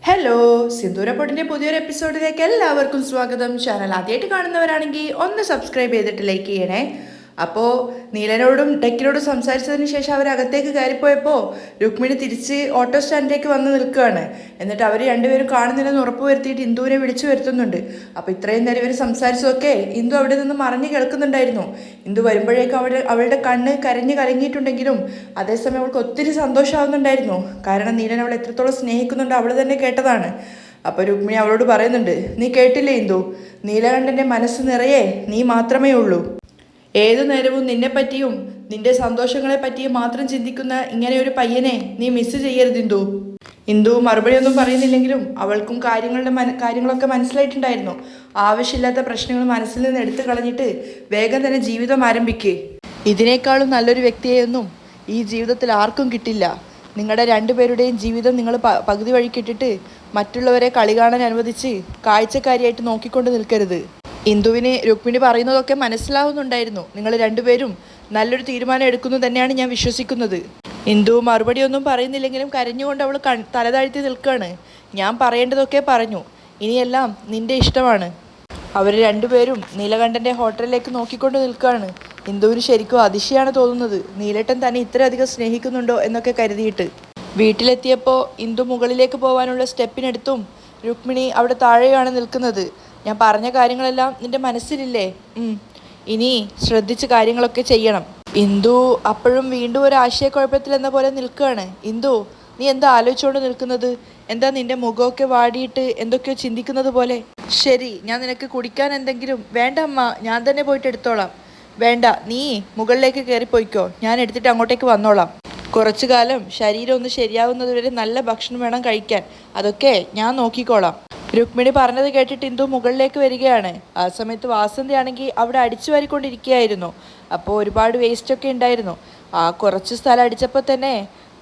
Hello, സിന്ദൂരപ്പൊടിൻ്റെ പുതിയൊരു എപ്പിസോഡിലേക്ക് എല്ലാവർക്കും സ്വാഗതം. ചാനൽ ആദ്യമായിട്ട് കാണുന്നവരാണെങ്കിൽ ഒന്ന് സബ്സ്ക്രൈബ് ചെയ്തിട്ട് ലൈക്ക് ചെയ്യണേ. അപ്പോൾ നീലനോടും ഡെക്കിനോടും സംസാരിച്ചതിന് ശേഷം അവർ അകത്തേക്ക് കയറിപ്പോയപ്പോൾ രുക്മിണി തിരിച്ച് ഓട്ടോ സ്റ്റാൻഡിലേക്ക് വന്ന് നിൽക്കുകയാണ്. എന്നിട്ട് അവർ രണ്ടുപേരും കാണുന്നില്ലെന്ന് ഉറപ്പ് വരുത്തിയിട്ട് ഇന്ദുവിനെ വിളിച്ചു വരുത്തുന്നുണ്ട്. അപ്പോൾ ഇത്രയും നേരം ഇവർ സംസാരിച്ചതൊക്കെ ഇന്ദു അവിടെ നിന്ന് മറിഞ്ഞ് കേൾക്കുന്നുണ്ടായിരുന്നു. ഇന്ദു വരുമ്പോഴേക്കും അവളുടെ കണ്ണ് കരഞ്ഞ് കലങ്ങിയിട്ടുണ്ടെങ്കിലും അതേസമയം അവൾക്ക് ഒത്തിരി സന്തോഷമാവുന്നുണ്ടായിരുന്നു. കാരണം നീലൻ അവളെ എത്രത്തോളം സ്നേഹിക്കുന്നുണ്ട് അവൾ തന്നെ കേട്ടതാണ്. അപ്പോൾ രുക്മിണി അവളോട് പറയുന്നുണ്ട്, നീ കേട്ടില്ലേ ഇന്ദു, നീലകണ്ഠൻ്റെ മനസ്സ് നിറയെ നീ മാത്രമേ ഉള്ളൂ. ഏതു നേരവും നിന്നെപ്പറ്റിയും നിന്റെ സന്തോഷങ്ങളെ പറ്റിയും മാത്രം ചിന്തിക്കുന്ന ഇങ്ങനെ ഒരു പയ്യനെ നീ മിസ് ചെയ്യരുത് ഇന്ദു. ഇന്ദു മറുപടിയൊന്നും പറയുന്നില്ലെങ്കിലും അവൾക്കും കാര്യങ്ങളൊക്കെ മനസ്സിലായിട്ടുണ്ടായിരുന്നു. ആവശ്യമില്ലാത്ത പ്രശ്നങ്ങൾ മനസ്സിൽ നിന്ന് എടുത്തു കളഞ്ഞിട്ട് വേഗം തന്നെ ജീവിതം ആരംഭിക്കേ. ഇതിനേക്കാളും നല്ലൊരു വ്യക്തിയെയൊന്നും ഈ ജീവിതത്തിൽ ആർക്കും കിട്ടില്ല. നിങ്ങളുടെ രണ്ടുപേരുടെയും ജീവിതം നിങ്ങൾ പകുതി വഴിക്കിട്ടിട്ട് മറ്റുള്ളവരെ കളി കാണാൻ അനുവദിച്ച് കാഴ്ചക്കാരിയായിട്ട് നോക്കിക്കൊണ്ട് നിൽക്കരുത്. ഇന്ദുവിന് രുക്മിണി പറയുന്നതൊക്കെ മനസ്സിലാവുന്നുണ്ടായിരുന്നു. നിങ്ങൾ രണ്ടുപേരും നല്ലൊരു തീരുമാനം എടുക്കുന്നു തന്നെയാണ് ഞാൻ വിശ്വസിക്കുന്നത്. ഇന്ദു മറുപടിയൊന്നും പറയുന്നില്ലെങ്കിലും കരഞ്ഞുകൊണ്ട് അവൾ തലതാഴ്ത്തി നിൽക്കുകയാണ്. ഞാൻ പറയേണ്ടതൊക്കെ പറഞ്ഞു, ഇനിയെല്ലാം നിന്റെ ഇഷ്ടമാണ്. അവർ രണ്ടുപേരും നീലകണ്ഠൻ്റെ ഹോട്ടലിലേക്ക് നോക്കിക്കൊണ്ട് നിൽക്കുകയാണ്. ഇന്ദുവിന് ശരിക്കും അതിശയാണ് തോന്നുന്നത്, നീലേട്ടൻ തന്നെ ഇത്രയധികം സ്നേഹിക്കുന്നുണ്ടോ എന്നൊക്കെ കരുതിയിട്ട്. വീട്ടിലെത്തിയപ്പോൾ ഇന്ദു മുകളിലേക്ക് പോകാനുള്ള സ്റ്റെപ്പിനടുത്തും രുക്മിണി അവിടെ താഴെയാണ് നിൽക്കുന്നത്. ഞാൻ പറഞ്ഞ കാര്യങ്ങളെല്ലാം നിന്റെ മനസ്സിലില്ലേ? ഇനി ശ്രദ്ധിച്ച് കാര്യങ്ങളൊക്കെ ചെയ്യണം. ഇന്ദു അപ്പോഴും വീണ്ടും ഒരു ആശയക്കുഴപ്പത്തിൽ എന്ന പോലെ നിൽക്കുകയാണ്. ഇന്ദു, നീ എന്താ ആലോചിച്ചുകൊണ്ട് നിൽക്കുന്നത്? എന്താ നിന്റെ മുഖമൊക്കെ വാടിയിട്ട് എന്തൊക്കെയോ ചിന്തിക്കുന്നത് പോലെ? ശരി, ഞാൻ നിനക്ക് കുടിക്കാൻ എന്തെങ്കിലും? വേണ്ട അമ്മ, ഞാൻ തന്നെ പോയിട്ട് എടുത്തോളാം. വേണ്ട, നീ മുകളിലേക്ക് കയറിപ്പോയിക്കോ, ഞാൻ എടുത്തിട്ട് അങ്ങോട്ടേക്ക് വന്നോളാം. കുറച്ചു കാലം ശരീരം ഒന്ന് ശരിയാവുന്നത് വരെ നല്ല ഭക്ഷണം വേണം കഴിക്കാൻ, അതൊക്കെ ഞാൻ നോക്കിക്കോളാം. രുക്മിണി പറഞ്ഞത് കേട്ടിട്ട് ഇന്ദു മുകളിലേക്ക് വരികയാണ്. ആ സമയത്ത് വാസന്തി ആണെങ്കിൽ അവിടെ അടിച്ചു വാരിക്കൊണ്ടിരിക്കുകയായിരുന്നു. അപ്പോൾ ഒരുപാട് വേസ്റ്റൊക്കെ ഉണ്ടായിരുന്നു. ആ കുറച്ച് സ്ഥലം അടിച്ചപ്പോൾ തന്നെ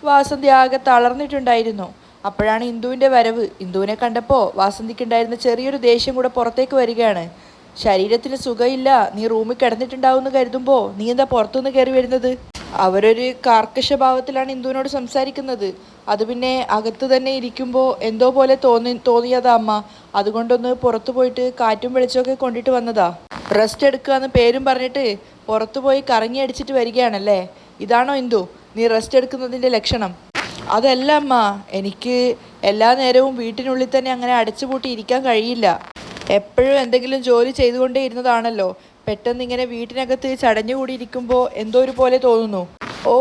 വാസന്തി ആകെ തളർന്നിട്ടുണ്ടായിരുന്നു. അപ്പോഴാണ് ഇന്ദുവിൻ്റെ വരവ്. ഇന്ദുവിനെ കണ്ടപ്പോൾ വാസന്തിക്കുണ്ടായിരുന്ന ചെറിയൊരു ദേഷ്യം കൂടെ പുറത്തേക്ക് വരികയാണ്. ശരീരത്തിന് സുഖമില്ല, നീ റൂമിൽ കിടന്നിട്ടുണ്ടാവുമെന്ന് കരുതുമ്പോൾ നീ എന്താ പുറത്തുനിന്ന് കയറി വരുന്നത്? അവരൊരു കാർക്കശ ഭാവത്തിലാണ് ഇന്ദുവിനോട് സംസാരിക്കുന്നത്. അത് പിന്നെ അകത്ത് തന്നെ ഇരിക്കുമ്പോൾ എന്തോ പോലെ തോന്നിയതാ അമ്മ. അതുകൊണ്ടൊന്ന് പുറത്തു പോയിട്ട് കാറ്റും വെളിച്ചമൊക്കെ കൊണ്ടിട്ട് വന്നതാ. റെസ്റ്റ് എടുക്കുക എന്ന് പേരും പറഞ്ഞിട്ട് പുറത്തു പോയി കറങ്ങി അടിച്ചിട്ട് വരികയാണല്ലേ? ഇതാണോ ഇന്ദു നീ റെസ്റ്റ് എടുക്കുന്നതിൻ്റെ ലക്ഷണം? അതല്ല അമ്മ, എനിക്ക് എല്ലാ നേരവും വീട്ടിനുള്ളിൽ തന്നെ അങ്ങനെ അടച്ചുപൂട്ടി ഇരിക്കാൻ കഴിയില്ല. എപ്പോഴും എന്തെങ്കിലും ജോലി ചെയ്തുകൊണ്ടേ ഇരുന്നതാണല്ലോ. പെട്ടെന്ന് ഇങ്ങനെ വീട്ടിനകത്ത് ചടഞ്ഞുകൂടി ഇരിക്കുമ്പോൾ എന്തോ ഒരു പോലെ തോന്നുന്നു. ഓ,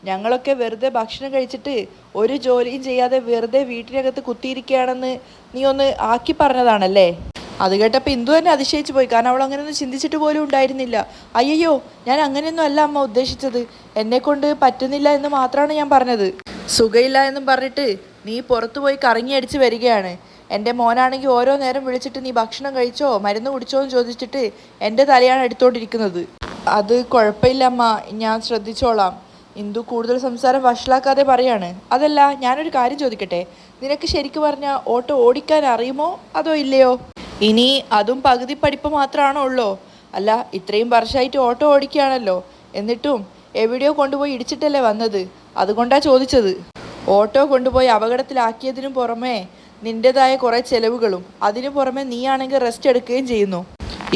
ഞങ്ങളൊക്കെ വെറുതെ ഭക്ഷണം കഴിച്ചിട്ട് ഒരു ജോലിയും ചെയ്യാതെ വെറുതെ വീട്ടിനകത്ത് കുത്തിയിരിക്കുകയാണെന്ന് നീ ഒന്ന് ആക്കി പറഞ്ഞതാണല്ലേ? അത് കേട്ടപ്പോൾ ഇന്ദു തന്നെ അതിശയിച്ചു പോയി. കാരണം അവൾ അങ്ങനെയൊന്നും ചിന്തിച്ചിട്ട് പോലും ഉണ്ടായിരുന്നില്ല. അയ്യോ, ഞാൻ അങ്ങനെയൊന്നും അല്ല അമ്മ ഉദ്ദേശിച്ചത്. എന്നെക്കൊണ്ട് പറ്റുന്നില്ല എന്ന് മാത്രമാണ് ഞാൻ പറഞ്ഞത്. സുഖമില്ല എന്നും പറഞ്ഞിട്ട് നീ പുറത്തു പോയി കറങ്ങി അടിച്ച് വരികയാണ്. എൻ്റെ മോനാണെങ്കിൽ ഓരോ നേരം വിളിച്ചിട്ട് നീ ഭക്ഷണം കഴിച്ചോ മരുന്ന് കുടിച്ചോ എന്ന് ചോദിച്ചിട്ട് എൻ്റെ തലയാണ് എടുത്തുകൊണ്ടിരിക്കുന്നത്. അത് കുഴപ്പമില്ല അമ്മ, ഞാൻ ശ്രദ്ധിച്ചോളാം. ഇന്ദു കൂടുതൽ സംസാരം വഷളാക്കാതെ പറയാണ്. അതല്ല, ഞാനൊരു കാര്യം ചോദിക്കട്ടെ, നിനക്ക് ശരിക്കും പറഞ്ഞാൽ ഓട്ടോ ഓടിക്കാൻ അറിയുമോ അതോ ഇല്ലയോ? ഇനി അതും പകുതി പഠിപ്പ് മാത്രമാണോ ഉള്ളോ? അല്ല, ഇത്രയും വർഷമായിട്ട് ഓട്ടോ ഓടിക്കുകയാണല്ലോ, എന്നിട്ടും എവിടെയോ കൊണ്ടുപോയി ഇടിച്ചിട്ടല്ലേ വന്നത്? അതുകൊണ്ടാണ് ചോദിച്ചത്. ഓട്ടോ കൊണ്ടുപോയി അപകടത്തിലാക്കിയതിനു പുറമേ നിൻ്റെതായ കുറേ ചിലവുകളും, അതിനു പുറമെ നീയാണെങ്കിൽ റെസ്റ്റ് എടുക്കുകയും ചെയ്യുന്നു.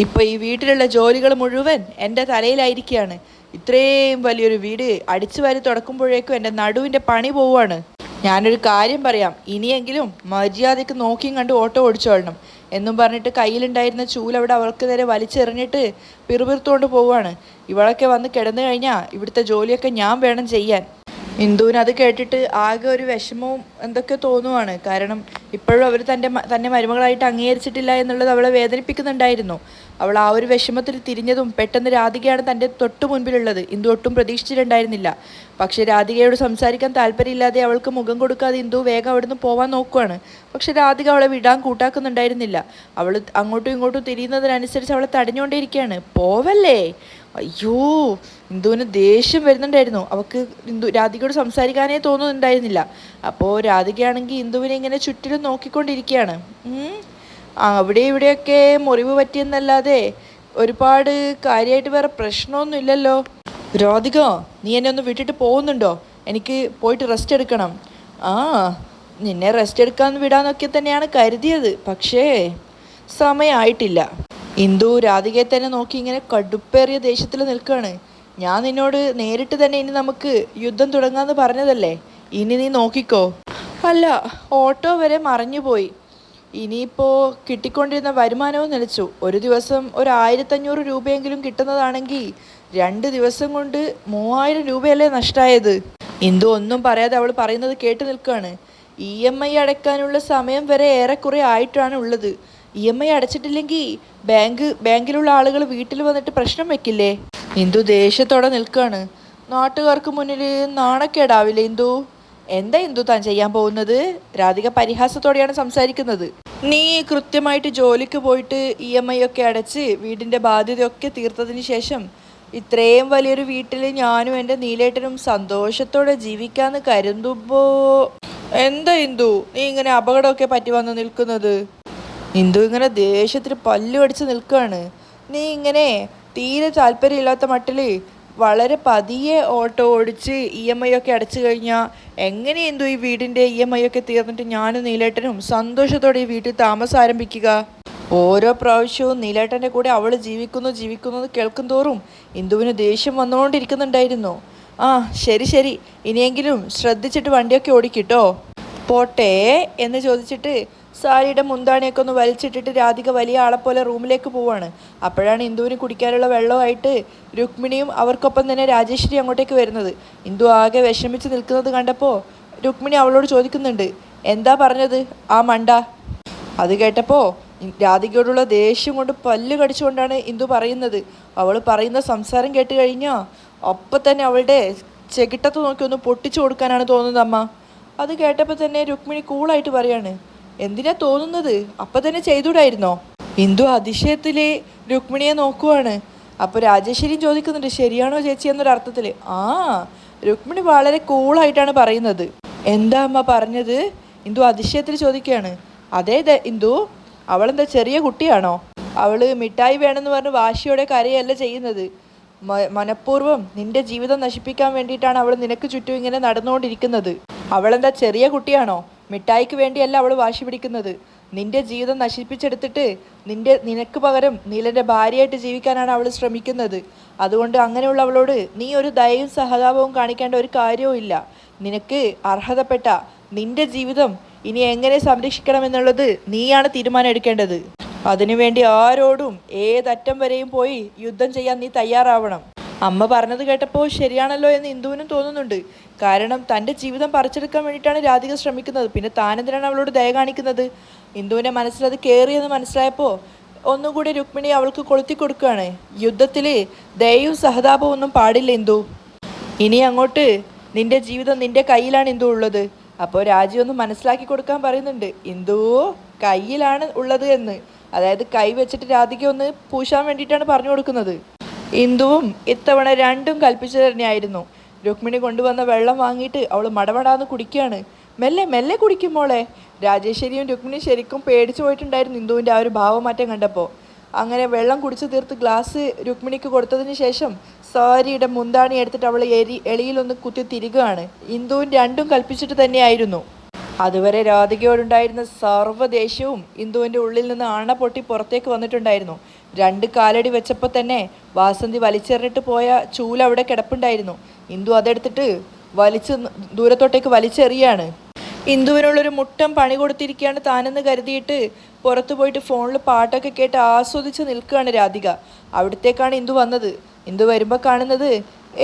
ഇപ്പോൾ ഈ വീട്ടിലുള്ള ജോലികൾ മുഴുവൻ എൻ്റെ തലയിലായിരിക്കുകയാണ്. ഇത്രയും വലിയൊരു വീട് അടിച്ചു വാരി തുടക്കുമ്പോഴേക്കും എൻ്റെ നടുവിൻ്റെ പണി പോവുകയാണ്. ഞാനൊരു കാര്യം പറയാം, ഇനിയെങ്കിലും മര്യാദയ്ക്ക് നോക്കിയും കണ്ട് ഓട്ടോ ഓടിച്ചോളണം എന്നും പറഞ്ഞിട്ട് കയ്യിലുണ്ടായിരുന്ന ചൂലവിടെ അവൾക്ക് നേരെ വലിച്ചെറിഞ്ഞിട്ട് പിറുപിറുത്തുകൊണ്ട് പോവുകയാണ്. ഇവളൊക്കെ വന്ന് കിടന്നു കഴിഞ്ഞാൽ ഇവിടുത്തെ ജോലിയൊക്കെ ഞാൻ വേണം ചെയ്യാൻ. ഇന്ദുവിന് അത് കേട്ടിട്ട് ആകെ ഒരു വിഷമവും എന്തൊക്കെ തോന്നുവാണ്. കാരണം ഇപ്പോഴും അവർ തന്നെ മരുമകളായിട്ട് അംഗീകരിച്ചിട്ടില്ല എന്നുള്ളത് അവളെ വേദനിപ്പിക്കുന്നുണ്ടായിരുന്നു. അവൾ ആ ഒരു വിഷമത്തിൽ തിരിഞ്ഞതും പെട്ടെന്ന് രാധികയാണ് തൻ്റെ തൊട്ടു മുൻപിലുള്ളത്. ഇന്ദു ഒട്ടും പ്രതീക്ഷിച്ചിട്ടുണ്ടായിരുന്നില്ല. പക്ഷേ രാധികയോട് സംസാരിക്കാൻ താല്പര്യമില്ലാതെ അവൾക്ക് മുഖം കൊടുക്കാതെ ഇന്ദു വേഗം അവിടുന്ന് പോവാൻ നോക്കുവാണ്. പക്ഷെ രാധിക അവളെ വിടാൻ കൂട്ടാക്കുന്നുണ്ടായിരുന്നില്ല. അവൾ അങ്ങോട്ടും ഇങ്ങോട്ടും തിരിയുന്നതിനനുസരിച്ച് അവളെ തടഞ്ഞുകൊണ്ടേയിരിക്കുകയാണ്. പോവല്ലേ? അയ്യോ, ഇന്ദുവിന് ദേഷ്യം വരുന്നുണ്ടായിരുന്നു. അവൾക്ക് രാധികയോട് സംസാരിക്കാനേ തോന്നുന്നുണ്ടായിരുന്നില്ല. അപ്പോൾ രാധികയാണെങ്കിൽ ഇന്ദുവിനെ ഇങ്ങനെ ചുറ്റിലും നോക്കിക്കൊണ്ടിരിക്കുകയാണ്. അവിടെ ഇവിടെയൊക്കെ മുറിവ് പറ്റിയെന്നല്ലാതെ ഒരുപാട് കാര്യമായിട്ട് വേറെ പ്രശ്നമൊന്നും ഇല്ലല്ലോ. രാധിക, നീ എന്നെ ഒന്ന് വിട്ടിട്ട് പോകുന്നുണ്ടോ? എനിക്ക് പോയിട്ട് റെസ്റ്റ് എടുക്കണം. ആ, നിന്നെ റെസ്റ്റ് എടുക്കാൻ വിടാന്നൊക്കെ തന്നെയാണ് കരുതിയത്, പക്ഷേ സമയമായിട്ടില്ല. ഇന്ദു രാധികയെ തന്നെ നോക്കി ഇങ്ങനെ കടുപ്പേറിയ ദേഷ്യത്തിൽ നിൽക്കുകയാണ്. ഞാൻ നിന്നോട് നേരിട്ട് തന്നെ ഇനി നമുക്ക് യുദ്ധം തുടങ്ങാന്ന് പറഞ്ഞതല്ലേ, ഇനി നീ നോക്കിക്കോ. അല്ല, ഓട്ടോ വരെ മറഞ്ഞുപോയി. ഇനിയിപ്പോൾ കിട്ടിക്കൊണ്ടിരുന്ന വരുമാനവും നിലച്ചു. ഒരു ദിവസം 1500 രൂപയെങ്കിലും കിട്ടുന്നതാണെങ്കിൽ 2 ദിവസം കൊണ്ട് 3000 രൂപയല്ലേ നഷ്ടമായത്. ഇന്ദു ഒന്നും പറയാതെ അവൾ പറയുന്നത് കേട്ട് നിൽക്കുകയാണ്. EMI അടയ്ക്കാനുള്ള സമയം വരെ ഏറെക്കുറെ ആയിട്ടാണ് ഉള്ളത്. EMI അടച്ചിട്ടില്ലെങ്കിൽ ബാങ്കിലുള്ള ആളുകൾ വീട്ടിൽ വന്നിട്ട് പ്രശ്നം വെക്കില്ലേ? ഇന്ദു ദേഷ്യത്തോടെ നിൽക്കുകയാണ്. നാട്ടുകാർക്ക് മുന്നിൽ നാണക്കേടാവില്ലേ ഇന്ദു? എന്താ ഇന്ദു താൻ ചെയ്യാൻ പോകുന്നത്? രാധിക പരിഹാസത്തോടെയാണ് സംസാരിക്കുന്നത്. നീ കൃത്യമായിട്ട് ജോലിക്ക് പോയിട്ട് EMI ഒക്കെ അടച്ച് വീടിൻ്റെ ബാധ്യതയൊക്കെ തീർത്തതിന് ശേഷം ഇത്രയും വലിയൊരു വീട്ടിൽ ഞാനും എൻ്റെ നീലേട്ടനും സന്തോഷത്തോടെ ജീവിക്കാന്ന് കരുതുമ്പോൾ എന്താ ഇന്ദു നീ ഇങ്ങനെ അപകടമൊക്കെ പറ്റി വന്ന് നിൽക്കുന്നത്? ഇന്ദു ഇങ്ങനെ ദേഷ്യത്തിൽ പല്ലു കടിച്ച് നിൽക്കുകയാണ്. നീ ഇങ്ങനെ തീരെ താല്പര്യമില്ലാത്ത മട്ടിൽ വളരെ പതിയെ ഓട്ടോ ഓടിച്ച് EMI ഒക്കെ അടച്ചു കഴിഞ്ഞാൽ എങ്ങനെ ഇന്ദു ഈ വീടിൻ്റെ EMI ഒക്കെ തീർന്നിട്ട് ഞാനും നീലേട്ടനും സന്തോഷത്തോടെ ഈ വീട്ടിൽ താമസം ആരംഭിക്കുക? ഓരോ പ്രാവശ്യവും നീലേട്ടൻ്റെ കൂടെ അവൾ ജീവിക്കുന്നു എന്ന് കേൾക്കും തോറും ഇന്ദുവിന് ദേഷ്യം വന്നുകൊണ്ടിരിക്കുന്നുണ്ടായിരുന്നു. ആ ശരി, ഇനിയെങ്കിലും ശ്രദ്ധിച്ചിട്ട് വണ്ടിയൊക്കെ ഓടിക്കിട്ടോ. പോട്ടെ എന്ന് ചോദിച്ചിട്ട് സാരിയുടെ മുന്താണിയൊക്കെ ഒന്ന് വലിച്ചിട്ടിട്ട് രാധിക വലിയ ആളെപ്പോലെ റൂമിലേക്ക് പോവാണ്. അപ്പോഴാണ് ഇന്ദുവിന് കുടിക്കാനുള്ള വെള്ളമായിട്ട് രുക്മിണിയും അവർക്കൊപ്പം തന്നെ രാജേശ്വരി അങ്ങോട്ടേക്ക് വരുന്നത്. ഇന്ദു ആകെ വിഷമിച്ച് നിൽക്കുന്നത് കണ്ടപ്പോൾ രുക്മിണി അവളോട് ചോദിക്കുന്നുണ്ട്, എന്താ പറഞ്ഞത് ആ മണ്ട? അത് കേട്ടപ്പോൾ രാധികയോടുള്ള ദേഷ്യം കൊണ്ട് പല്ല് കടിച്ചുകൊണ്ടാണ് ഇന്ദു പറയുന്നത്. അവൾ പറയുന്ന സംസാരം കേട്ട് കഴിഞ്ഞാൽ അപ്പം തന്നെ അവളുടെ ചെകിട്ടത്ത് നോക്കി ഒന്ന് പൊട്ടിച്ചു കൊടുക്കാനാണ് തോന്നുന്നത് അമ്മ. അത് കേട്ടപ്പോൾ തന്നെ രുക്മിണി കൂളായിട്ട് പറയാണ്, എന്തിനാ തോന്നുന്നത്? അപ്പം തന്നെ ചെയ്തുകൂടായിരുന്നോ? ഇന്ദു അതിശയത്തിൽ രുക്മിണിയെ നോക്കുവാണ്. അപ്പോൾ രാജേശ്വരിയും ചോദിക്കുന്നുണ്ട്, ശരിയാണോ ചേച്ചി എന്നൊരർത്ഥത്തിൽ. ആ രുക്മിണി വളരെ കൂളായിട്ടാണ് പറയുന്നത്. എന്താ അമ്മ പറഞ്ഞത്? ഇന്ദു അതിശയത്തിൽ ചോദിക്കുകയാണ്. അതെ ഇന്ദു, അവളെന്താ ചെറിയ കുട്ടിയാണോ? അവൾ മിഠായി വേണമെന്ന് പറഞ്ഞ് വാശിയോടെ കരയല്ല ചെയ്യുന്നത്. മനഃപൂർവ്വം നിന്റെ ജീവിതം നശിപ്പിക്കാൻ വേണ്ടിയിട്ടാണ് അവൾ നിനക്ക് ചുറ്റും ഇങ്ങനെ നടന്നുകൊണ്ടിരിക്കുന്നത്. അവളെന്താ ചെറിയ കുട്ടിയാണോ? മിഠായിക്ക് വേണ്ടിയല്ല അവൾ വാശി പിടിക്കുന്നത്. നിന്റെ ജീവിതം നശിപ്പിച്ചെടുത്തിട്ട് നിനക്ക് പകരം നീലൻ്റെ ഭാര്യയായിട്ട് ജീവിക്കാനാണ് അവൾ ശ്രമിക്കുന്നത്. അതുകൊണ്ട് അങ്ങനെയുള്ള അവളോട് നീ ഒരു ദയയും സഹതാപവും കാണിക്കേണ്ട ഒരു കാര്യവും ഇല്ല. നിനക്ക് അർഹതപ്പെട്ട നിന്റെ ജീവിതം ഇനി എങ്ങനെ സംരക്ഷിക്കണമെന്നുള്ളത് നീയാണ് തീരുമാനം എടുക്കേണ്ടത്. അതിനുവേണ്ടി ആരോടും ഏതറ്റം വരെയും പോയി യുദ്ധം ചെയ്യാൻ നീ തയ്യാറാവണം. അമ്മ പറഞ്ഞത് കേട്ടപ്പോൾ ശരിയാണല്ലോ എന്ന് ഇന്ദുവിനും തോന്നുന്നുണ്ട്. കാരണം തൻ്റെ ജീവിതം പറിച്ചെടുക്കാൻ വേണ്ടിയിട്ടാണ് രാധിക ശ്രമിക്കുന്നത്. പിന്നെ താനെന്തിനാണ് അവളോട് ദയ കാണിക്കുന്നത്? ഇന്ദുവിൻ്റെ മനസ്സിലത് കയറിയെന്ന് മനസ്സിലായപ്പോൾ ഒന്നുകൂടി രുക്മിണി അവൾക്ക് കൊളുത്തി കൊടുക്കുകയാണ്. യുദ്ധത്തിൽ ദയയും സഹതാപവും ഒന്നും പാടില്ല ഇന്ദു. ഇനി അങ്ങോട്ട് നിന്റെ ജീവിതം നിന്റെ കയ്യിലാണ് ഇന്ദു ഉള്ളത്. അപ്പോൾ രാജി ഒന്ന് മനസ്സിലാക്കി കൊടുക്കാൻ പറയുന്നുണ്ട്. ഇന്ദു കയ്യിലാണ് ഉള്ളത് എന്ന്, അതായത് കൈ വെച്ചിട്ട് രാധിക ഒന്ന് പൂശാൻ വേണ്ടിയിട്ടാണ് പറഞ്ഞു കൊടുക്കുന്നത്. ഇന്ദുവും ഇത്തവണ രണ്ടും കൽപ്പിച്ചു തന്നെയായിരുന്നു. രുക്മിണി കൊണ്ടുവന്ന വെള്ളം വാങ്ങിയിട്ട് അവൾ മടമടാന്ന് കുടിക്കുകയാണ്. മെല്ലെ കുടിക്കും മോളെ. രാജേശ്വരിയും രുക്മിണി ശരിക്കും പേടിച്ചു പോയിട്ടുണ്ടായിരുന്നു ഇന്ദുവിൻ്റെ ആ ഒരു ഭാവമാറ്റം കണ്ടപ്പോൾ. അങ്ങനെ വെള്ളം കുടിച്ചു തീർത്ത് ഗ്ലാസ് രുക്മിണിക്ക് കൊടുത്തതിന് ശേഷം സാരിയുടെ മുന്താണി എടുത്തിട്ട് അവൾ എളിയിലൊന്ന് കുത്തി തിരികുകയാണ്. ഇന്ദുവും രണ്ടും കൽപ്പിച്ചിട്ട് തന്നെയായിരുന്നു. അതുവരെ രാധികയോടുണ്ടായിരുന്ന സർവ്വദേഷ്യവും ഇന്ദുവിൻ്റെ ഉള്ളിൽ നിന്ന് അണ പൊട്ടി പുറത്തേക്ക് വന്നിട്ടുണ്ടായിരുന്നു. 2 കാലടി വെച്ചപ്പോൾ തന്നെ വാസന്തി വലിച്ചെറിഞ്ഞിട്ട് പോയ ചൂല അവിടെ കിടപ്പുണ്ടായിരുന്നു. ഇന്ദു അതെടുത്തിട്ട് ദൂരത്തോട്ടേക്ക് വലിച്ചെറിയാണ്. ഇന്ദുവിനുള്ളൊരു മുട്ടം പണി കൊടുത്തിരിക്കുകയാണ് താനെന്ന് കരുതിയിട്ട് പുറത്തു പോയിട്ട് ഫോണിൽ പാട്ടൊക്കെ കേട്ട് ആസ്വദിച്ച് നിൽക്കുകയാണ് രാധിക. അവിടത്തേക്കാണ് ഇന്ദു വന്നത്. ഇന്ദു വരുമ്പോൾ കാണുന്നത്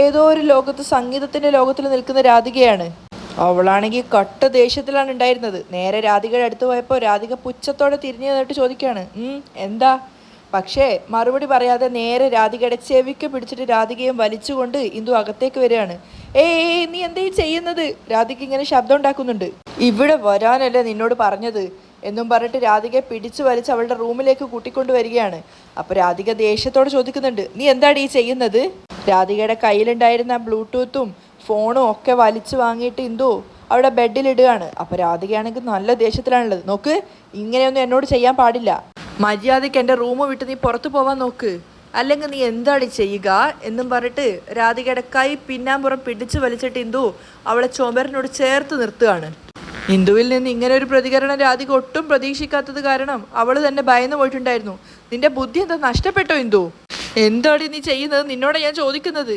ഏതോ ഒരു ലോകത്ത്, സംഗീതത്തിൻ്റെ ലോകത്തിൽ നിൽക്കുന്ന രാധികയാണ്. അവളാണെങ്കിൽ കട്ട ദേഷ്യത്തിലാണ് ഉണ്ടായിരുന്നത്. നേരെ രാധികയുടെ അടുത്ത് പോയപ്പോൾ രാധിക പുച്ഛത്തോടെ തിരിഞ്ഞു നിന്നിട്ട് ചോദിക്കുകയാണ്, എന്താ? പക്ഷേ മറുപടി പറയാതെ നേരെ രാധികയുടെ ചെവിക്ക് പിടിച്ചിട്ട് രാധികയും വലിച്ചുകൊണ്ട് ഇന്ദു അകത്തേക്ക് വരികയാണ്. ഏയ് നീ എന്താ ചെയ്യുന്നത്? രാധിക ഇങ്ങനെ ശബ്ദം ഉണ്ടാക്കുന്നുണ്ട്. ഇവിടെ വരാനല്ലേ നിന്നോട് പറഞ്ഞത് എന്നും പറഞ്ഞിട്ട് രാധികയെ പിടിച്ചു വലിച്ച് അവളുടെ റൂമിലേക്ക് കൂട്ടിക്കൊണ്ട് വരികയാണ്. അപ്പോൾ രാധിക ദേഷ്യത്തോടെ ചോദിക്കുന്നുണ്ട്, നീ എന്താണ് ഈ ചെയ്യുന്നത്? രാധികയുടെ കയ്യിലുണ്ടായിരുന്ന ബ്ലൂടൂത്തും ഫോണും ഒക്കെ വലിച്ചു വാങ്ങിയിട്ട് ഇന്ദു അവിടെ ബെഡിലിടുകയാണ്. അപ്പോൾ രാധികയാണെങ്കിൽ നല്ല ദേഷ്യത്തിലാണുള്ളത്. നോക്ക്, ഇങ്ങനെയൊന്നും എന്നോട് ചെയ്യാൻ പാടില്ല. മര്യാദയ്ക്ക് എൻ്റെ റൂം വിട്ട് നീ പുറത്തു പോവാൻ നോക്ക്, അല്ലെങ്കിൽ നീ എന്താണ് ചെയ്യുക എന്നും പറഞ്ഞിട്ട് രാധികയുടെ കൈ പിന്നാമ്പുറം പിടിച്ചു വലിച്ചിട്ട് ഇന്ദു അവളെ ചുമരിനോട് ചേർത്ത് നിർത്തുകയാണ്. ഇന്ദുവിൽ നിന്ന് ഇങ്ങനെ ഒരു പ്രതികരണം രാധിക ഒട്ടും പ്രതീക്ഷിക്കാത്തത് കാരണം അവൾ തന്നെ ഭയന്നു പോയിട്ടുണ്ടായിരുന്നു. നിന്റെ ബുദ്ധി എന്താ നഷ്ടപ്പെട്ടോ ഇന്ദു? എന്താണ് നീ ചെയ്യുന്നത്? നിന്നോട് ഞാൻ ചോദിക്കുന്നത്.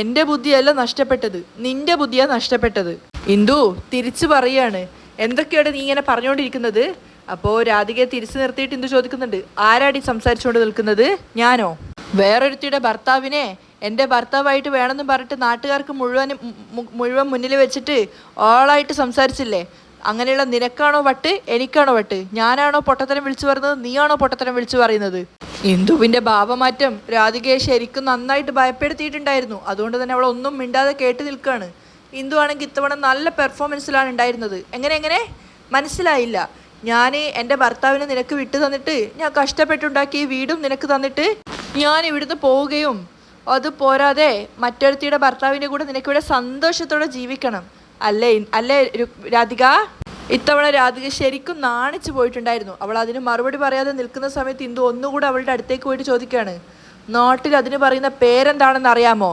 എൻ്റെ ബുദ്ധിയല്ല നഷ്ടപ്പെട്ടത്, നിന്റെ ബുദ്ധിയാ നഷ്ടപ്പെട്ടത്. ഇന്ദു തിരിച്ചു പറയാണ്, എന്തൊക്കെയാണ് നീ ഇങ്ങനെ പറഞ്ഞുകൊണ്ടിരിക്കുന്നത്? അപ്പോൾ രാധികയെ തിരിച്ചു നിർത്തിയിട്ട് ഇന്ദു ചോദിക്കുന്നുണ്ട്, ആരാടി സംസാരിച്ചുകൊണ്ട് നിൽക്കുന്നത്? ഞാനോ? വേറൊരുത്തിയുടെ ഭർത്താവിനെ എൻ്റെ ഭർത്താവായിട്ട് വേണമെന്ന് പറഞ്ഞിട്ട് നാട്ടുകാർക്ക് മുഴുവൻ മുന്നിൽ വെച്ചിട്ട് ഓളായിട്ട് സംസാരിച്ചില്ലേ? അങ്ങനെയുള്ള നിനക്കാണോ വട്ട്, എനിക്കാണോ വട്ട്? ഞാനാണോ പൊട്ടത്തരം വിളിച്ചു പറയുന്നത്, നീയാണോ പൊട്ടത്തരം വിളിച്ചു പറയുന്നത്? ഇന്ദുവിൻ്റെ ഭാവമാറ്റം രാധികയെ ശരിക്കും നന്നായിട്ട് ഭയപ്പെടുത്തിയിട്ടുണ്ടായിരുന്നു. അതുകൊണ്ട് തന്നെ അവൾ ഒന്നും മിണ്ടാതെ കേട്ട് നിൽക്കുകയാണ്. ഇന്ദു ആണെങ്കിൽ ഇത്തവണ നല്ല പെർഫോമൻസിലാണ് ഉണ്ടായിരുന്നത്. എങ്ങനെ മനസ്സിലായില്ല? ഞാൻ എൻ്റെ ഭർത്താവിനെ നിനക്ക് വിട്ടു തന്നിട്ട്, ഞാൻ കഷ്ടപ്പെട്ടുണ്ടാക്കി വീടും നിനക്ക് തന്നിട്ട് ഞാൻ ഇവിടുന്ന് പോവുകയും അത് പോരാതെ മറ്റൊരുത്തിയുടെ ഭർത്താവിൻ്റെ കൂടെ നിനക്കിവിടെ സന്തോഷത്തോടെ ജീവിക്കണം അല്ലേ രാധിക? ഇത്തവണ രാധിക ശരിക്കും നാണിച്ചു പോയിട്ടുണ്ടായിരുന്നു. അവൾ അതിന് മറുപടി പറയാതെ നിൽക്കുന്ന സമയത്ത് ഇന്ദു ഒന്നുകൂടെ അവളുടെ അടുത്തേക്ക് പോയിട്ട് ചോദിക്കുകയാണ്, നാട്ടിൽ അതിന് പറയുന്ന പേരെന്താണെന്ന് അറിയാമോ?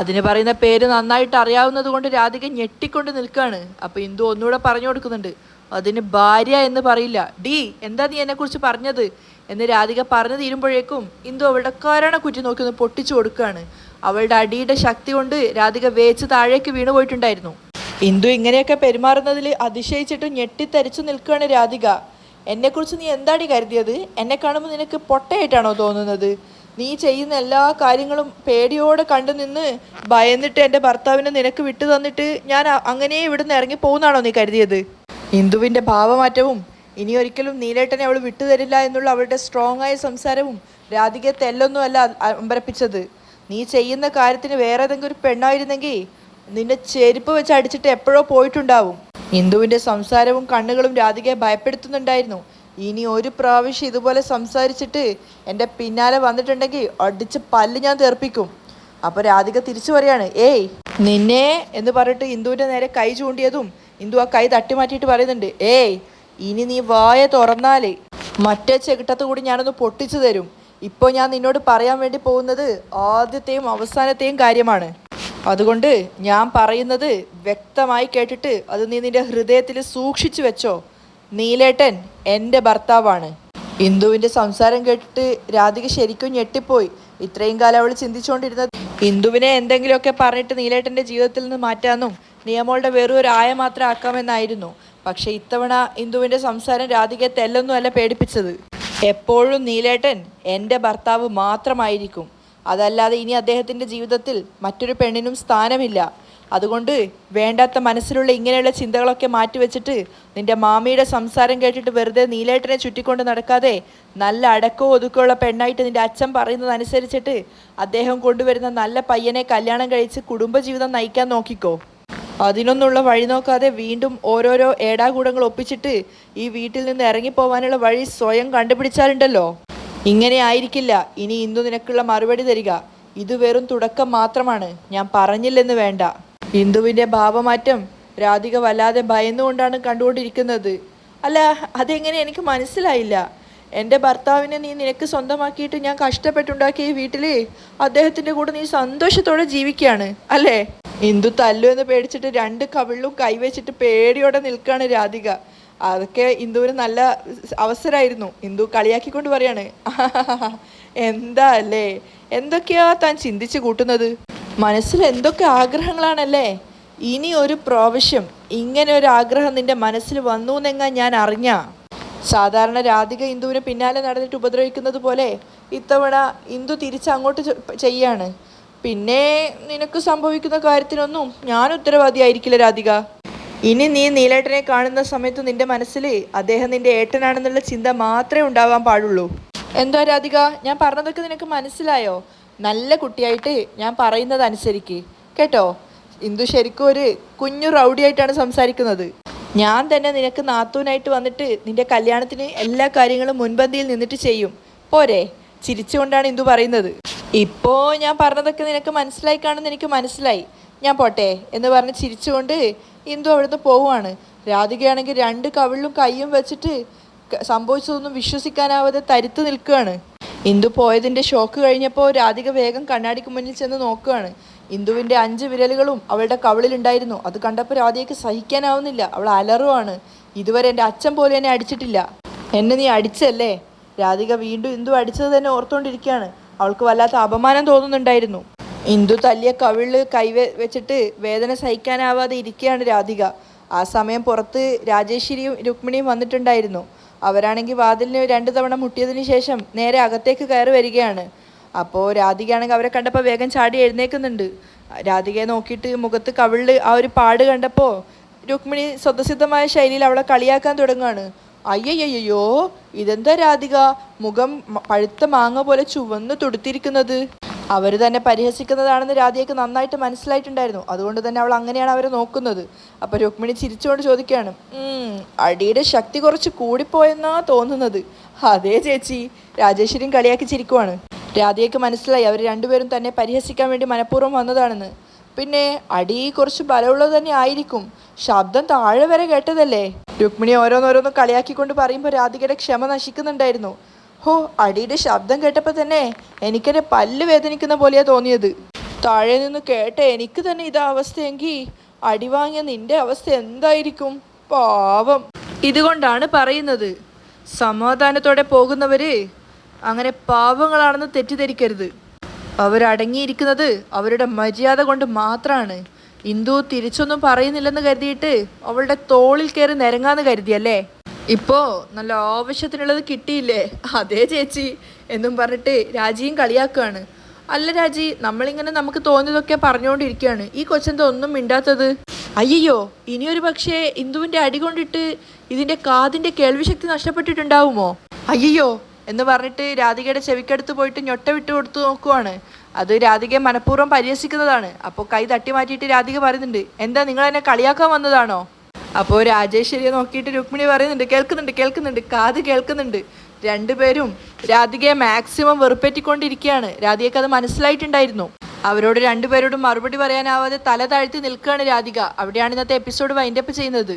അതിന് പറയുന്ന പേര് നന്നായിട്ട് അറിയാവുന്നത് കൊണ്ട് രാധിക ഞെട്ടിക്കൊണ്ട് നിൽക്കുകയാണ്. അപ്പോൾ ഇന്ദു ഒന്നുകൂടെ പറഞ്ഞു കൊടുക്കുന്നുണ്ട്, അതിന് ഭാര്യ എന്ന് പറയില്ല. ഡി, എന്താ നീ എന്നെക്കുറിച്ച് പറഞ്ഞത് എന്ന് രാധിക പറഞ്ഞു തീരുമ്പോഴേക്കും ഇന്ദു അവളുടെ കുറ്റി നോക്കി ഒന്ന് പൊട്ടിച്ചു കൊടുക്കുകയാണ്. അവളുടെ അടിയുടെ ശക്തി കൊണ്ട് രാധിക വേച്ച് താഴേക്ക് വീണു പോയിട്ടുണ്ടായിരുന്നു. ഇന്ദു ഇങ്ങനെയൊക്കെ പെരുമാറുന്നതിൽ അതിശയിച്ചിട്ട് ഞെട്ടിത്തരിച്ചു നിൽക്കുകയാണ് രാധിക. എന്നെക്കുറിച്ച് നീ എന്താടി കരുതിയത്? എന്നെ കാണുമ്പോൾ നിനക്ക് പൊട്ടയായിട്ടാണോ തോന്നുന്നത്? നീ ചെയ്യുന്ന എല്ലാ കാര്യങ്ങളും പേടിയോടെ കണ്ടു നിന്ന് ഭയന്നിട്ട് എൻ്റെ ഭർത്താവിനെ നിനക്ക് വിട്ടു തന്നിട്ട് ഞാൻ അങ്ങനെ ഇവിടുന്ന് ഇറങ്ങി പോകുന്നാണോ നീ കരുതിയത്? ഇന്ദുവിൻ്റെ ഭാവമാറ്റവും ഇനി ഒരിക്കലും നീലേട്ടനെ അവൾ വിട്ടുതരില്ല എന്നുള്ള അവളുടെ സ്ട്രോങ് ആയ സംസാരവും രാധികയെ തെല്ലൊന്നുമല്ല അമ്പരപ്പിച്ചത്. നീ ചെയ്യുന്ന കാര്യത്തിന് വേറെ ഏതെങ്കിലും ഒരു പെണ്ണായിരുന്നെങ്കിൽ നിന്റെ ചെരുപ്പ് വെച്ച് അടിച്ചിട്ട് എപ്പോഴോ പോയിട്ടുണ്ടാവും. ഇന്ദുവിൻ്റെ സംസാരവും കണ്ണുകളും രാധികയെ ഭയപ്പെടുത്തുന്നുണ്ടായിരുന്നു. ഇനി ഒരു പ്രാവശ്യം ഇതുപോലെ സംസാരിച്ചിട്ട് എൻ്റെ പിന്നാലെ വന്നിട്ടുണ്ടെങ്കിൽ അടിച്ച് പല്ല് ഞാൻ തെറിപ്പിക്കും. അപ്പോൾ രാധിക തിരിച്ചു പറയാണ്, ഏയ് നിന്നെ എന്ന് പറഞ്ഞിട്ട് ഇന്ദുവിൻ്റെ നേരെ കൈ ചൂണ്ടിയതും ഇന്ദു ആ കൈ തട്ടി മാറ്റിയിട്ട് പറയുന്നുണ്ട്, ഏയ് ഇനി നീ വായ തുറന്നാലേ മറ്റേ ചെകിട്ടത്ത് കൂടി ഞാനൊന്ന് പൊട്ടിച്ചു തരും. ഇപ്പോൾ ഞാൻ നിന്നോട് പറയാൻ വേണ്ടി പോകുന്നത് ആദ്യത്തെയും അവസാനത്തെയും കാര്യമാണ്. അതുകൊണ്ട് ഞാൻ പറയുന്നത് വ്യക്തമായി കേട്ടിട്ട് അത് നീ നിന്റെ ഹൃദയത്തിൽ സൂക്ഷിച്ചു വെച്ചോ. നീലേട്ടൻ എൻ്റെ ഭർത്താവാണ്. ഇന്ദുവിൻ്റെ സംസാരം കേട്ടിട്ട് രാധിക ശരിക്കും ഞെട്ടിപ്പോയി. ഇത്രയും കാലം അവൾ ചിന്തിച്ചുകൊണ്ടിരുന്നത് ഇന്ദുവിനെ എന്തെങ്കിലുമൊക്കെ പറഞ്ഞിട്ട് നീലേട്ടൻ്റെ ജീവിതത്തിൽ നിന്ന് മാറ്റാമെന്നും നിയമോളുടെ വെറും ഒരു ആയ മാത്രം ആക്കാമെന്നായിരുന്നു. പക്ഷെ ഇത്തവണ ഇന്ദുവിൻ്റെ സംസാരം രാധികയെ തെല്ലൊന്നുമല്ല പേടിപ്പിച്ചത്. എപ്പോഴും നീലേട്ടൻ എൻ്റെ ഭർത്താവ് മാത്രമായിരിക്കും. അതല്ലാതെ ഇനി അദ്ദേഹത്തിൻ്റെ ജീവിതത്തിൽ മറ്റൊരു പെണ്ണിനും സ്ഥാനമില്ല. അതുകൊണ്ട് വേണ്ടാത്ത മനസ്സിലുള്ള ഇങ്ങനെയുള്ള ചിന്തകളൊക്കെ മാറ്റിവെച്ചിട്ട് നിന്റെ മാമിയുടെ സംസാരം കേട്ടിട്ട് വെറുതെ നീലേട്ടനെ ചുറ്റിക്കൊണ്ട് നടക്കാതെ നല്ല അടക്കവും ഒതുക്കമുള്ള പെണ്ണായിട്ട് നിന്റെ അച്ഛൻ പറയുന്നതനുസരിച്ചിട്ട് അദ്ദേഹം കൊണ്ടുവരുന്ന നല്ല പയ്യനെ കല്യാണം കഴിച്ച് കുടുംബജീവിതം നയിക്കാൻ നോക്കിക്കോ. അതിനൊന്നുള്ള വഴി നോക്കാതെ വീണ്ടും ഓരോരോ ഏടാകൂടങ്ങൾ ഒപ്പിച്ചിട്ട് ഈ വീട്ടിൽ നിന്ന് ഇറങ്ങിപ്പോവാനുള്ള വഴി സ്വയം കണ്ടുപിടിച്ചാലുണ്ടല്ലോ, ഇങ്ങനെ ആയിരിക്കില്ല ഇനി ഇന്ദു നിനക്കുള്ള മറുപടി തരിക. ഇത് വെറും തുടക്കം മാത്രമാണ്, ഞാൻ പറഞ്ഞില്ലെന്ന് വേണ്ട. ഇന്ദുവിൻ്റെ ഭാവമാറ്റം രാധിക വല്ലാതെ ഭയന്നുകൊണ്ടാണ് കണ്ടുകൊണ്ടിരിക്കുന്നത്. അല്ല, അതെങ്ങനെ എനിക്ക് മനസ്സിലായില്ല. എൻ്റെ ഭർത്താവിനെ നീ നിനക്ക് സ്വന്തമാക്കിയിട്ട് ഞാൻ കഷ്ടപ്പെട്ടുണ്ടാക്കിയ ഈ വീട്ടിൽ അദ്ദേഹത്തിൻ്റെ കൂടെ നീ സന്തോഷത്തോടെ ജീവിക്കുകയാണ് അല്ലേ? ഇന്ദു തല്ലു എന്ന് പേടിച്ചിട്ട് രണ്ട് കവിളിലും കൈവച്ചിട്ട് പേടിയോടെ നിൽക്കുകയാണ് രാധിക. അതൊക്കെ ഇന്ദുവിന് നല്ല അവസരമായിരുന്നു. ഇന്ദു കളിയാക്കിക്കൊണ്ട് പറയാണ്, എന്താ അല്ലേ, എന്തൊക്കെയാ താൻ ചിന്തിച്ച് കൂട്ടുന്നത്? മനസ്സിൽ എന്തൊക്കെ ആഗ്രഹങ്ങളാണല്ലേ? ഇനി ഒരു പ്രാവശ്യം ഇങ്ങനെ ഒരു ആഗ്രഹം നിന്റെ മനസ്സിൽ വന്നു എന്നെങ്ങാൻ ഞാൻ അറിഞ്ഞ. സാധാരണ രാധിക ഇന്ദുവിന് പിന്നാലെ നടന്നിട്ട് ഉപദ്രവിക്കുന്നത് പോലെ ഇത്തവണ ഇന്ദു തിരിച്ചങ്ങോട്ട് ചെയ്യാണ്. പിന്നെ നിനക്ക് സംഭവിക്കുന്ന കാര്യത്തിനൊന്നും ഞാൻ ഉത്തരവാദിയായിരിക്കില്ല രാധിക. ഇനി നീ നീലേട്ടനെ കാണുന്ന സമയത്ത് നിന്റെ മനസ്സിൽ അദ്ദേഹം നിന്റെ ഏട്ടനാണെന്നുള്ള ചിന്ത മാത്രമേ ഉണ്ടാവാൻ പാടുള്ളൂ. എന്താ രാധിക, ഞാൻ പറഞ്ഞതൊക്കെ നിനക്ക് മനസ്സിലായോ? നല്ല കുട്ടിയായിട്ട് ഞാൻ പറയുന്നത് അനുസരിക്ക് കേട്ടോ. ഇന്ദു ശരിക്കും ഒരു കുഞ്ഞു റൗഡിയായിട്ടാണ് സംസാരിക്കുന്നത്. ഞാൻ തന്നെ നിനക്ക് നാത്തൂനായിട്ട് വന്നിട്ട് നിന്റെ കല്യാണത്തിന് എല്ലാ കാര്യങ്ങളും മുൻപന്തിയിൽ നിന്നിട്ട് ചെയ്യും, പോരെ? ചിരിച്ചുകൊണ്ടാണ് ഇന്ദു പറയുന്നത്. ഇപ്പോൾ ഞാൻ പറഞ്ഞതൊക്കെ നിനക്ക് മനസ്സിലായി കാണുമെന്ന് എനിക്ക് മനസ്സിലായി, ഞാൻ പോട്ടെ എന്ന് പറഞ്ഞ് ചിരിച്ചുകൊണ്ട് ഇന്ദു അവിടുന്ന് പോവുകയാണ്. രാധികയാണെങ്കിൽ രണ്ട് കവിളിലും കൈയും വെച്ചിട്ട് സംഭവിച്ചതൊന്നും വിശ്വസിക്കാനാവാതെ തരുത്ത് നിൽക്കുകയാണ്. ഇന്ദു പോയതിൻ്റെ ഷോക്ക് കഴിഞ്ഞപ്പോൾ രാധിക വേഗം കണ്ണാടിക്ക് മുന്നിൽ ചെന്ന് നോക്കുകയാണ്. ഇന്ദുവിൻ്റെ 5 വിരലുകളും അവളുടെ കവിളിലുണ്ടായിരുന്നു. അത് കണ്ടപ്പോൾ രാധികയ്ക്ക് സഹിക്കാനാവുന്നില്ല. അവൾ അലറുവാണ്. ഇതുവരെ എൻ്റെ അച്ഛൻ പോലും എന്നെ അടിച്ചിട്ടില്ല. എന്നെ നീ അടിച്ചല്ലേ? രാധിക വീണ്ടും ഇന്ദു അടിച്ചത് തന്നെ ഓർത്തുകൊണ്ടിരിക്കുകയാണ്. അവൾക്ക് വല്ലാത്ത അപമാനം തോന്നുന്നുണ്ടായിരുന്നു. ഇന്ദു തല്ലിയ കവിളിൽ വെച്ചിട്ട് വേദന സഹിക്കാനാവാതെ ഇരിക്കുകയാണ് രാധിക. ആ സമയം പുറത്ത് രാജേശ്വരിയും രുക്മിണിയും വന്നിട്ടുണ്ടായിരുന്നു. അവരാണെങ്കിൽ വാതിലിന് 2 തവണ മുട്ടിയതിന് ശേഷം നേരെ അകത്തേക്ക് കയറി വരികയാണ്. അപ്പോൾ രാധികയാണെങ്കിൽ അവരെ കണ്ടപ്പോൾ വേഗം ചാടി എഴുന്നേൽക്കുന്നുണ്ട്. രാധികയെ നോക്കിയിട്ട് മുഖത്ത് കവിളിൽ ആ ഒരു പാട് കണ്ടപ്പോൾ രുക്മിണി സ്വതസിദ്ധമായ ശൈലിയിൽ അവളെ കളിയാക്കാൻ തുടങ്ങുകയാണ്. അയ്യയ്യോ, ഇതെന്താ രാധിക, മുഖം പഴുത്ത മാങ്ങ പോലെ ചുവന്ന് തുടുത്തിരിക്കുന്നത്? അവർ തന്നെ പരിഹസിക്കുന്നതാണെന്ന് രാധികയ്ക്ക് നന്നായിട്ട് മനസ്സിലായിട്ടുണ്ടായിരുന്നു. അതുകൊണ്ട് തന്നെ അവൾ അങ്ങനെയാണ് അവരെ നോക്കുന്നത്. അപ്പോൾ രുക്മിണി ചിരിച്ചുകൊണ്ട് ചോദിക്കുകയാണ്, അടിയുടെ ശക്തി കുറച്ച് കൂടിപ്പോയെന്നാ തോന്നുന്നത്. അതേ ചേച്ചി, രാജേശ്വരിയും കളിയാക്കി ചിരിക്കുവാണ്. രാധികയ്ക്ക് മനസ്സിലായി അവർ രണ്ടുപേരും തന്നെ പരിഹസിക്കാൻ വേണ്ടി മനഃപൂർവ്വം വന്നതാണെന്ന്. പിന്നെ അടി കുറച്ച് ബലമുള്ളത് തന്നെ ആയിരിക്കും, ശബ്ദം താഴെ വരെ കേട്ടതല്ലേ? രുക്മിണി ഓരോന്നോരോന്ന് കളിയാക്കിക്കൊണ്ട് പറയുമ്പോൾ രാധികയുടെ ക്ഷമ നശിക്കുന്നുണ്ടായിരുന്നു. ഹോ, അടിയുടെ ശബ്ദം കേട്ടപ്പോൾ തന്നെ എനിക്കെൻ്റെ പല്ല് വേദനിക്കുന്ന പോലെയാണ് തോന്നിയത്. താഴെ നിന്ന് കേട്ട എനിക്ക് തന്നെ ഇതാ അവസ്ഥയെങ്കിൽ അടി വാങ്ങിയ നിന്റെ അവസ്ഥ എന്തായിരിക്കും? പാവം. ഇതുകൊണ്ടാണ് പറയുന്നത്, സമാധാനത്തോടെ പോകുന്നവര് അങ്ങനെ പാവങ്ങളാണെന്ന് തെറ്റിദ്ധരിക്കരുത്. അവരടങ്ങിയിരിക്കുന്നത് അവരുടെ മര്യാദ കൊണ്ട് മാത്രമാണ്. ഇന്ദു തിരിച്ചൊന്നും പറയുന്നില്ലെന്ന് കരുതിയിട്ട് അവളുടെ തോളിൽ കയറി നിരങ്ങാന്ന് കരുതിയല്ലേ? ഇപ്പോൾ നല്ല ആവശ്യത്തിനുള്ളത് കിട്ടിയില്ലേ? അതേ ചേച്ചി എന്നും പറഞ്ഞിട്ട് രാജിയും കളിയാക്കുകയാണ്. അല്ല രാജി, നമ്മളിങ്ങനെ നമുക്ക് തോന്നിയതൊക്കെ പറഞ്ഞുകൊണ്ടിരിക്കുകയാണ്, ഈ കൊച്ചെന്താ ഒന്നും മിണ്ടാത്തത്? അയ്യോ, ഇനിയൊരു പക്ഷേ ഇന്ദുവിൻ്റെ അടി കൊണ്ടിട്ട് ഇതിൻ്റെ കാതിൻ്റെ കേൾവിശക്തി നഷ്ടപ്പെട്ടിട്ടുണ്ടാവുമോ? അയ്യോ എന്ന് പറഞ്ഞിട്ട് രാധികയുടെ ചെവിക്കടുത്ത് പോയിട്ട് ഞൊട്ട വിട്ട് കൊടുത്തു നോക്കുവാണ്. അത് രാധികയെ മനഃപൂർവ്വം പരിഹസിക്കുന്നതാണ്. അപ്പോൾ കൈ തട്ടി മാറ്റിയിട്ട് രാധിക പറയുന്നുണ്ട്, എന്താ നിങ്ങൾ എന്നെ കളിയാക്കാൻ വന്നതാണോ? അപ്പോൾ രാജേശ്വരിയെ നോക്കിയിട്ട് രുക്മിണി പറയുന്നുണ്ട്, കേൾക്കുന്നുണ്ട്, കാത് കേൾക്കുന്നുണ്ട്. രണ്ടുപേരും രാധികയെ മാക്സിമം വെറുപ്പേറ്റിക്കൊണ്ടിരിക്കുകയാണ്. രാധികയ്ക്ക് അത് മനസ്സിലായിട്ടുണ്ടായിരുന്നു. അവരോട് രണ്ടുപേരോടും മറുപടി പറയാനാവാതെ തല താഴ്ത്തി നിൽക്കുകയാണ് രാധിക. അവിടെയാണ് ഇന്നത്തെ എപ്പിസോഡ് വൈൻഡപ്പ് ചെയ്യുന്നത്.